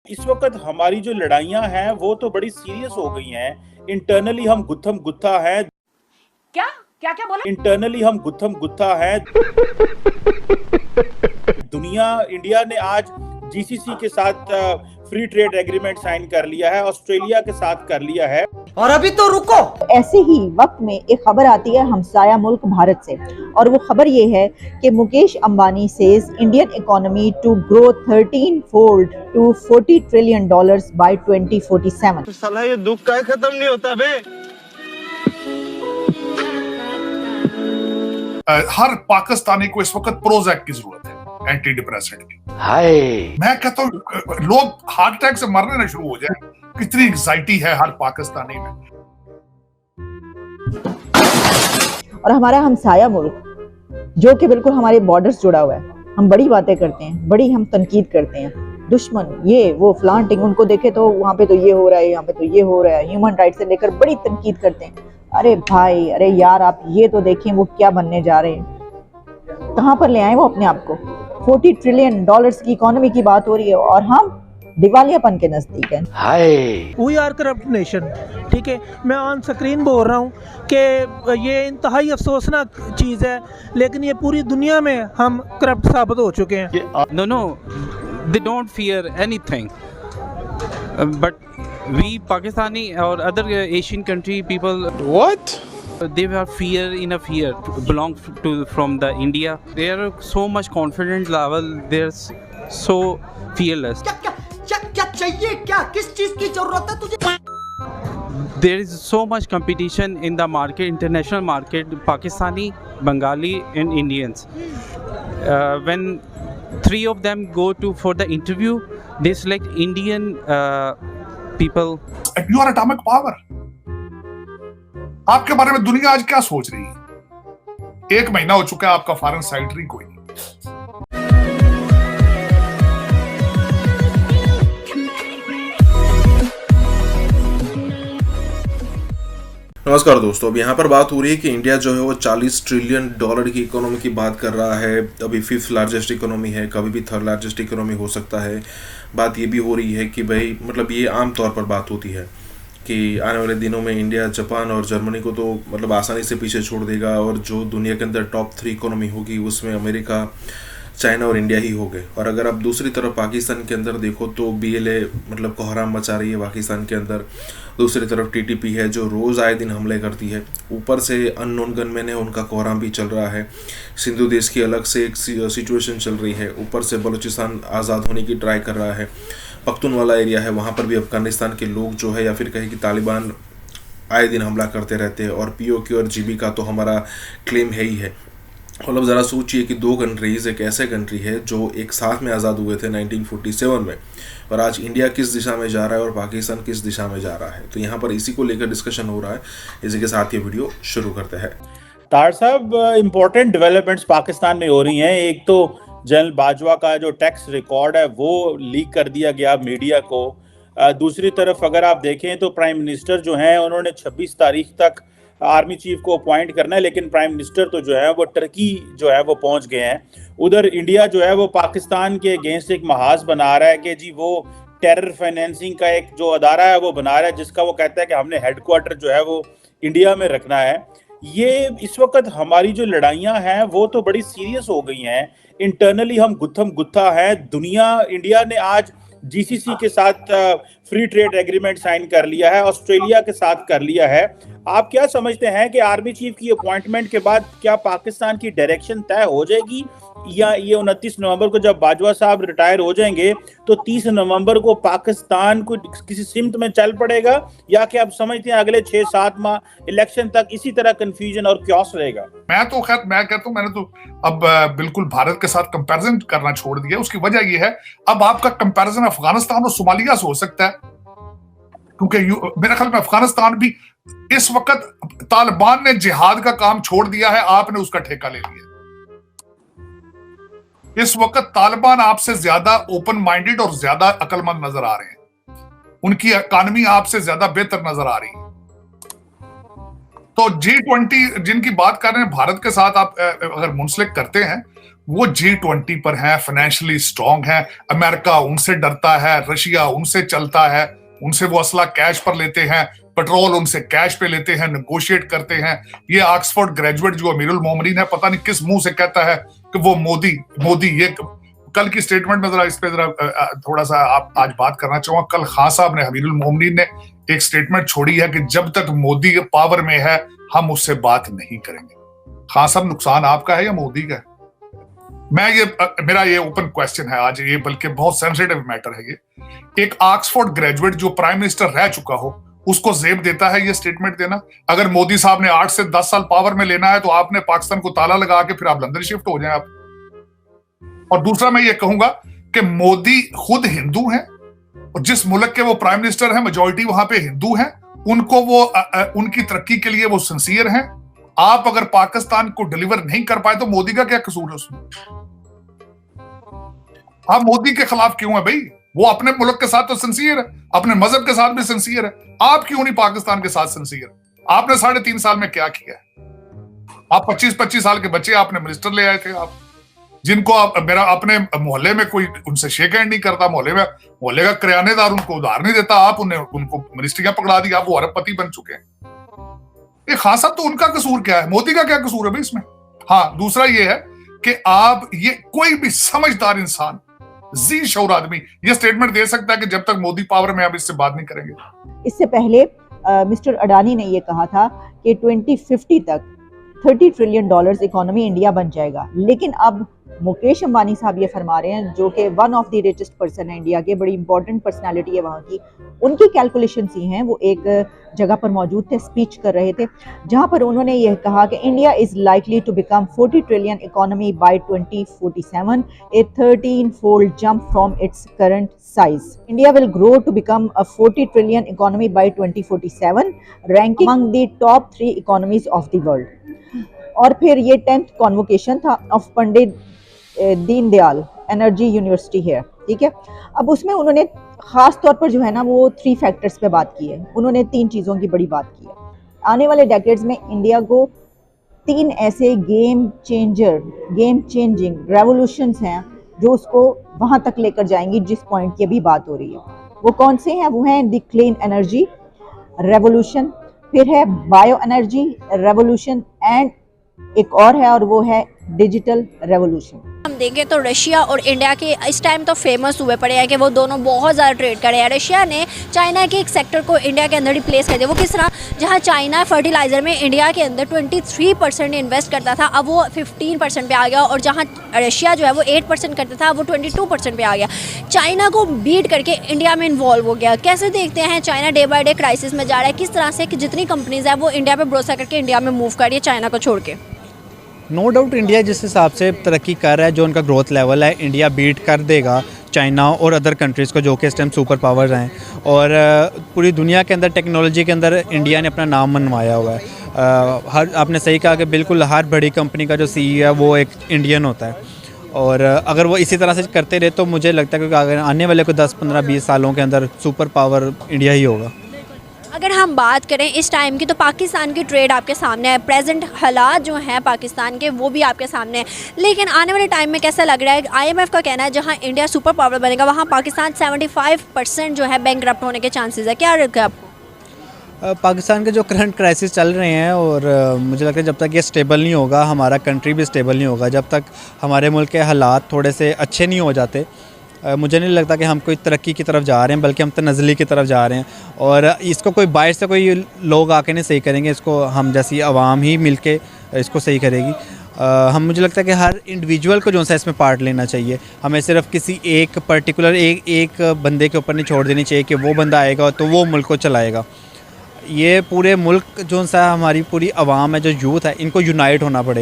इस वक़्त हमारी जो लड़ाइयाँ हैं, वो तो बड़ी सीरियस हो गई हैं। इंटरनली हम गुत्थम-गुत्था हैं। क्या? क्या-क्या बोला? इंटरनली हम गुत्थम-गुत्था हैं। इंडिया ने आज जीसीसी के साथ फ्री ट्रेड एग्रीमेंट साइन कर लिया है, ऑस्ट्रेलिया के साथ कर लिया है। और अभी तो रुको। ऐसे ही वक्त में एक खबर आती है हमसाया मुल्क भारत से, और वो खबर ये है कि Mukesh Ambani says Indian economy to grow 13 fold to $40 trillion by 2047। साला ये दुख का खत्म नहीं होता बे। हर पाकिस्तानी को इस वक्त प्रोजैक की जरूरत है, एंटी डिप्रेसेंट की। हाय मैं कहता हूँ लोग हार्ट अटैक से मरने ना शुरू हो जाए, कितनी एंग्जाइटी है हर पाकिस्तानी में। और हमारा हमसाया मुल्क जो कि बिल्कुल हमारे बॉर्डर्स जुड़ा हुआ है, हम बड़ी बातें करते हैं, बड़ी हम तनकीद करते हैं, दुश्मन ये वो फ्लांटिंग, उनको देखे तो वहाँ पे तो ये हो रहा है, यहाँ पे तो ये हो रहा है, ह्यूमन राइट से लेकर बड़ी तनकीद करते हैं। अरे भाई, अरे यार, आप ये तो देखें वो क्या बनने जा रहे हैं, कहाँ पर ले आए वो अपने आप को। $40 ट्रिलियन की इकोनॉमी की बात हो रही है और हम दिवालियापन के नजदीक है। Hi we are corrupt nation. ठीक है, मैं ऑन स्क्रीन बोल रहा हूँ कि ये इंतहाई अफसोसनाक चीज़ है, लेकिन ये पूरी दुनिया में हम करप्ट साबित हो चुके हैं। No, they don't fear anything. But we Pakistani or other Asian country people, what they were fear belong to from the India. They are so much confident level. They're so fearless. क्या चाहिए, क्या किस चीज की जरूरत है तुझे? There is so much competition in the market, international market, Pakistani, Bengali and Indians. When three of them go for the interview, they select Indian people. You are atomic power. आपके बारे में दुनिया आज क्या सोच रही है? 1 महीना हो चुका है आपका फॉरेन सेक्रेटरी कोई नहीं। नमस्कार दोस्तों, अब यहाँ पर बात हो रही है कि इंडिया जो है वो $40 ट्रिलियन की इकोनॉमी की बात कर रहा है। अभी 5th लार्जेस्ट इकोनॉमी है, कभी भी 3rd लार्जेस्ट इकोनॉमी हो सकता है। बात ये भी हो रही है कि भाई मतलब ये आम तौर पर बात होती है कि आने वाले दिनों में इंडिया, जापान और जर्मनी को तो मतलब आसानी से पीछे छोड़ देगा, और जो दुनिया के अंदर टॉप 3 इकोनॉमी होगी उसमें अमेरिका, चाइना और इंडिया ही हो गए। और अगर आप दूसरी तरफ पाकिस्तान के अंदर देखो तो BLA मतलब कोहराम मचा रही है पाकिस्तान के अंदर। दूसरी तरफ TTP है जो रोज़ आए दिन हमले करती है। ऊपर से अननोन गनमैन है, उनका कोहराम भी चल रहा है। सिंधु देश की अलग से एक सिचुएशन चल रही है। ऊपर से बलूचिस्तान आज़ाद होने की ट्राई कर रहा है। पख्तूनवाला एरिया है, वहाँ पर भी अफगानिस्तान के लोग जो है या फिर कहे कि तालिबान आए दिन हमला करते रहते हैं। और POK और GB का तो हमारा क्लेम है ही है। मतलब ज़रा सोचिए कि 2 कंट्रीज़ एक ऐसे कंट्री है जो एक साथ में आज़ाद हुए थे 1947 में, और आज इंडिया किस दिशा में जा रहा है और पाकिस्तान किस दिशा में जा रहा है। तो यहाँ पर इसी को लेकर डिस्कशन हो रहा है। इसी के साथ ये वीडियो शुरू करते हैं। तार साहब, इम्पोर्टेंट डेवलपमेंट्स पाकिस्तान में हो रही हैं। एक तो जनरल बाजवा का जो टैक्स रिकॉर्ड है वो लीक कर दिया गया मीडिया को। दूसरी तरफ अगर आप देखें तो प्राइम मिनिस्टर जो हैं उन्होंने 26 तारीख तक आर्मी चीफ को अपॉइंट करना है, लेकिन प्राइम मिनिस्टर तो जो है वो टर्की जो है वो पहुंच गए हैं। उधर इंडिया जो है वो पाकिस्तान के अगेंस्ट एक महाज बना रहा है कि जी वो टेरर फाइनेंसिंग का एक जो अदारा है वो बना रहा है, जिसका वो कहता है कि हमने हेडक्वार्टर जो है वो इंडिया में रखना है। ये इस वक्त हमारी जो लड़ाइयाँ हैं वो तो बड़ी सीरियस हो गई हैं। इंटरनली हम गुत्थम-गुत्था हैं। इंडिया ने आज जीसीसी के साथ फ्री ट्रेड एग्रीमेंट साइन कर लिया है, ऑस्ट्रेलिया के साथ कर लिया है। आप क्या समझते हैं कि आर्मी चीफ की अपॉइंटमेंट के बाद क्या पाकिस्तान की डायरेक्शन तय हो जाएगी, या ये 29 नवंबर को जब बाजवा साहब रिटायर हो जाएंगे तो 30 नवंबर को पाकिस्तान को किसी सिमत में चल पड़ेगा, या कि आप समझते हैं अगले 6-7 माह इलेक्शन तक इसी तरह कंफ्यूजन और क्योस रहेगा? मैं कहता हूँ मैंने तो अब बिल्कुल भारत के साथ कंपैरिजन करना छोड़ दिया। उसकी वजह यह है अब आपका कंपैरिजन अफगानिस्तान और सोमालिया से हो सकता है, क्योंकि मेरे ख्याल में अफगानिस्तान भी इस वक्त तालिबान ने जिहाद का काम छोड़ दिया है, आपने उसका ठेका ले लिया। इस वक्त तालिबान आपसे ज्यादा ओपन माइंडेड और ज्यादा अक्लमंद नजर आ रहे हैं। उनकी इकॉनमी आपसे ज्यादा बेहतर नजर आ रही है। तो G20 जिनकी बात कर रहे हैं भारत के साथ आप अगर मुंसलिक करते हैं, वो G20 पर हैं, फाइनेंशियली स्ट्रांग हैं, अमेरिका उनसे डरता है, रशिया उनसे चलता है, उनसे वो असला कैश पर लेते हैं, पेट्रोल उनसे कैश पे लेते हैं, नेगोशिएट करते हैं। ये ऑक्सफोर्ड ग्रेजुएट जो अमीरुल मोमिनीन है, पता नहीं किस मुंह से कहता है कि वो मोदी ये कल की स्टेटमेंट में जरा इस पे जरा थोड़ा सा आप आज बात करना चाहूंगा। कल खान साहब ने, अमीरुल मोमिनीन ने एक स्टेटमेंट छोड़ी है कि जब तक मोदी पावर में है हम उससे बात नहीं करेंगे। खान साहब, नुकसान आपका है या मोदी का है? मेरा ये ओपन क्वेश्चन है आज, ये बल्कि बहुत सेंसिटिव मैटर है। ये एक ऑक्सफोर्ड ग्रेजुएट जो प्राइम मिनिस्टर रह चुका हो उसको जेब देता है ये स्टेटमेंट देना? अगर मोदी साहब ने 8 से 10 साल पावर में लेना है तो आपने पाकिस्तान को ताला लगा के फिर आप लंदन शिफ्ट हो जाए आप। और दूसरा मैं ये कहूंगा कि मोदी खुद हिंदू हैं और जिस मुल्क के वो प्राइम मिनिस्टर हैं मेजॉरिटी वहां पे हिंदू हैं, उनको वो उनकी तरक्की के लिए वो सिंसियर हैं। आप अगर पाकिस्तान को डिलीवर नहीं कर पाए तो मोदी का क्या कसूर है उसमें? आप मोदी के खिलाफ क्यों है भाई? वो अपने मुल्क के साथ तो सिंसियर है, अपने मजहब के साथ भी सिंसियर है, आप क्यों नहीं पाकिस्तान के साथ सिंसियर? आपने 3.5 साल में क्या किया है? आप 25-25 साल के बच्चे आपने मिनिस्टर ले आए थे, आप जिनको मेरा अपने मोहल्ले में कोई उनसे शेक हैंड नहीं करता, मोहल्ले का किरानेदार उनको उधार नहीं देता, आप उनको मिनिस्ट्रियां पकड़ा दी, आप वो अरबपति बन चुके हैं। ये खान साहब तो उनका कसूर क्या है? मोदी का क्या कसूर है भाई इसमें? हाँ, दूसरा ये है कि आप ये कोई भी समझदार इंसान, जी शऊर आदमी ये स्टेटमेंट दे सकता है कि जब तक मोदी पावर में, आप इससे बात नहीं करेंगे। इससे पहले मिस्टर अडानी ने ये कहा था कि 2050 तक $30 ट्रिलियन इकोनॉमी इंडिया बन जाएगा, लेकिन अब मुकेश अंबानी साहब ये फरमा रहे हैं, जो कि one of the richest person है इंडिया के, बड़ी इंपॉर्टेंट पर्सनालिटी है वहाँ की, उनकी कैलकुलेशंस ही हैं। वो एक जगह पर मौजूद थे, स्पीच कर रहे थे, जहाँ पर उन्होंने यह कहा कि India is likely to become 40 trillion economy by 2047, a 13-fold jump from its current size. India will grow to become a 40 trillion economy by 2047, ranking among the top 3 economies of the world. और फिर ये 10th convocation था of Pandit Deendayal energy university है, ठीक है। अब उसमें उन्होंने खास तौर पर जो है ना वो 3 फैक्टर्स पे बात की है। उन्होंने 3 चीज़ों की बड़ी बात की है। आने वाले डेकेड्स में इंडिया को 3 ऐसे गेम चेंजिंग रेवोल्यूशंस हैं जो उसको वहां तक लेकर जाएंगी जिस पॉइंट की अभी बात हो रही है। वो कौन से हैं? वो हैं द क्लीन एनर्जी रेवोल्यूशन, फिर है बायो एनर्जी रेवोल्यूशन, एंड एक और है और वो है डिजिटल रेवोल्यूशन। हम देखें तो रशिया और इंडिया के इस टाइम तो फेमस हुए पड़े हैं कि वो दोनों बहुत ज़्यादा ट्रेड कर रहे हैं। रशिया ने चाइना के एक सेक्टर को इंडिया के अंदर रिप्लेस कर दिया। वो किस तरह? जहां चाइना फर्टिलाइज़र में इंडिया के अंदर 23% इन्वेस्ट करता था, अब वो 15% पे आ गया, और जहां रशिया जो है वो 8% करता था, वो 22% पे आ गया। चाइना को बीट करके इंडिया में इन्वॉल्व हो गया। कैसे देखते हैं China day by day crisis में जा रहा है? किस तरह से कि जितनी कंपनीज है वो इंडिया पर भरोसा करके इंडिया में मूव कर रही है चाइना को छोड़ के। नो डाउट इंडिया जिस हिसाब से तरक्की कर रहा है, जो उनका ग्रोथ लेवल है, इंडिया बीट कर देगा चाइना और अदर कंट्रीज़ को जो कि इस टाइम सुपर पावर्स हैं। और पूरी दुनिया के अंदर टेक्नोलॉजी के अंदर इंडिया ने अपना नाम मनवाया हुआ है। हर आपने सही कहा कि बिल्कुल हर बड़ी कंपनी का जो CEO है वो एक इंडियन होता है। और अगर वो इसी तरह से करते रहे तो मुझे लगता है कि अगर आने वाले को 10, 15, 20 सालों के अंदर सुपर पावर इंडिया ही होगा। अगर हम बात करें इस टाइम की तो पाकिस्तान की ट्रेड आपके सामने है, प्रेजेंट हालात जो हैं पाकिस्तान के वो भी आपके सामने है, लेकिन आने वाले टाइम में कैसा लग रहा है? IMF का कहना है जहां इंडिया सुपर पावर बनेगा वहां पाकिस्तान 75% जो है बैंकरप्ट होने के चांसेस है। क्या रखा आपको? पाकिस्तान के जो करंट क्राइसिस चल रहे हैं, और मुझे लगता है जब तक ये स्टेबल नहीं होगा, हमारा कंट्री भी स्टेबल नहीं होगा, जब तक हमारे मुल्क के हालात थोड़े से अच्छे नहीं हो जाते, मुझे नहीं लगता कि हम कोई तरक्की की तरफ जा रहे हैं, बल्कि हम तनज़ली की तरफ जा रहे हैं। और इसको कोई बाहर से कोई लोग आके नहीं सही करेंगे, इसको हम जैसी आवाम ही मिल के इसको सही करेगी। मुझे लगता है कि हर इंडिविजुअल को जो सा इसमें पार्ट लेना चाहिए। हमें सिर्फ किसी एक पर्टिकुलर एक बंदे के ऊपर नहीं छोड़ देनी चाहिए कि वो बंदा आएगा तो वो मुल्क को चलाएगा। ये पूरे मुल्क जो सा हमारी पूरी आवाम है, जो यूथ है, इनको यूनाइट होना पड़ेगा।